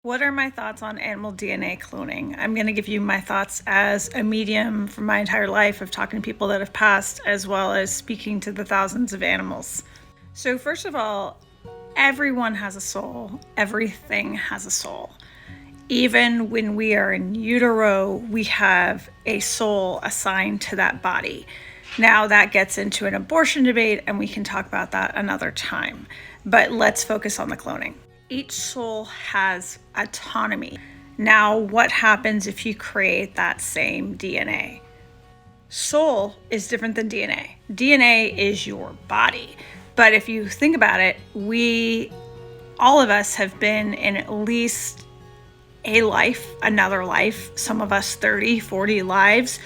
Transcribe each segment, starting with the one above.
What are my thoughts on animal DNA cloning? I'm going to give you my thoughts as a medium for my entire life of talking to people that have passed, as well as speaking to the thousands of animals. So first of all, everyone has a soul. Everything has a soul. Even when we are in utero, we have a soul assigned to that body. Now that gets into an abortion debate, and we can talk about that another time. But let's focus on the cloning. Each soul has autonomy. Now, what happens if you create that same DNA? Soul is different than DNA. DNA is your body. But if you think about it, all of us have been in at least a life, another life, some of us 30, 40 lives,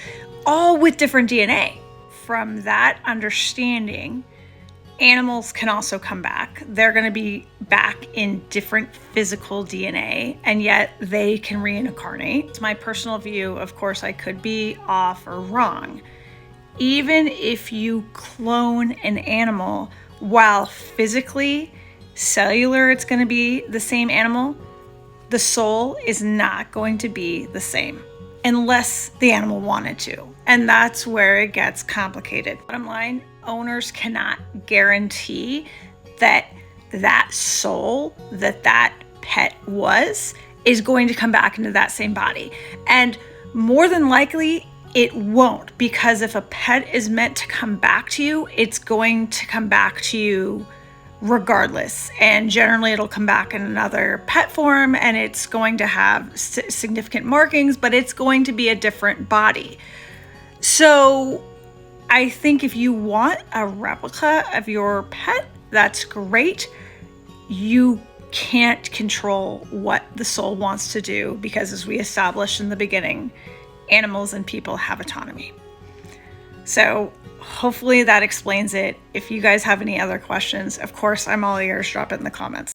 all with different DNA. From that understanding, animals can also come back. They're going to be back in different physical DNA, and yet they can reincarnate. It's my personal view. Of course, I could be off or wrong. Even if you clone an animal, while physically, cellular, it's going to be the same animal, the soul is not going to be the same unless the animal wanted to. And that's where it gets complicated. Bottom line, owners cannot guarantee that that soul that pet is going to come back into that same body. And more than likely, it won't, because if a pet is meant to come back to you, it's going to come back to you regardless. And generally it'll come back in another pet form, and it's going to have significant markings, but it's going to be a different body. So I think if you want a replica of your pet, that's great. You can't control what the soul wants to do, because as we established in the beginning, animals and people have autonomy. So hopefully that explains it. If you guys have any other questions, of course, I'm all ears. Drop it in the comments.